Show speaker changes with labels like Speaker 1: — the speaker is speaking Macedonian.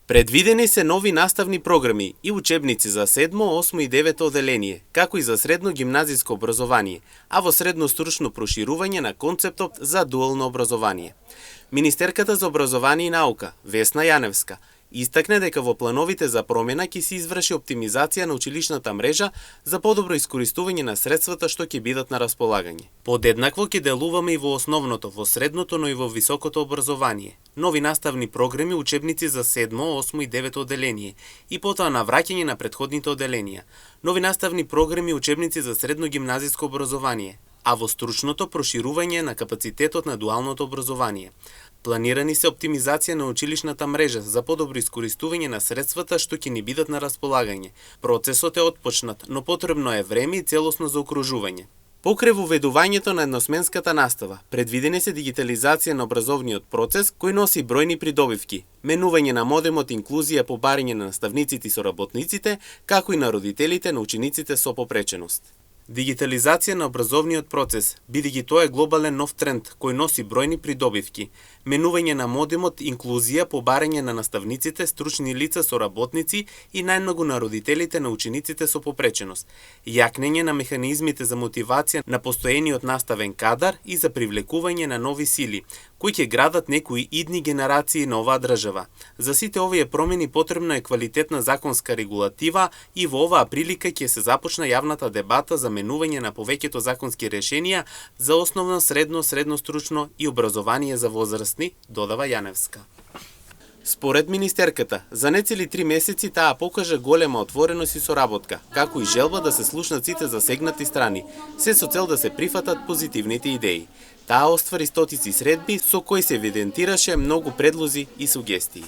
Speaker 1: Предвидени се нови наставни програми и учебници за 7, 8 и 9 оделение, како и за средно гимназиско образование, а во средно стручно проширување на концептот за дуално образование. Министерката за образование и наука, Весна Јаневска, истакне дека во плановите за промена ќе се изврши оптимизација на училишната мрежа за подобро искористување на средствата што ќе бидат на располагање. Подеднакво ќе делуваме и во основното, во средното, но и во високото образование. Нови наставни програми, учебници за 7, 8 и 9 оделение и потоа навраќање на претходните оделенија. Нови наставни програми, учебници за средно гимназиско образование, а во стручното проширување на капацитетот на дуалното образование. Планирани се оптимизација на училишната мрежа за подобро искористување на средствата што ќе ни бидат на располагање. Процесот е отпочнат, но потребно е време и целосно заокружување. Покрај воведувањето на едносменската настава, предвидени се дигитализација на образовниот процес кој носи бројни придобивки, менување на модемот, инклузија по барање на наставниците и соработниците, како и на родителите на учениците со попреченост. Дигитализација на образовниот процес, бидејќи тоа е глобален нов тренд кој носи бројни придобивки, менување на модемот, инклузија по барање на наставниците, стручни лица, соработници и најмногу на родителите на учениците со попреченост, јакнење на механизмите за мотивација на постојениот наставен кадар и за привлекување на нови сили, кои ќе градат некои идни генерации на оваа држава. За сите овие промени потребна е квалитетна законска регулатива и во оваа прилика ќе се започна јавната дебата за менување на повеќето законски решенија за основно, средно, средностручно и образование за возрастни, додава Јаневска. Според министерката, за нецели 3 месеци таа покажа голема отвореност и соработка, како и желба да се слушнат сите засегнати страни, се со цел да се прифатат позитивните идеи. Таа оствари стотици средби со кои се евидентираше многу предлози и сугестии.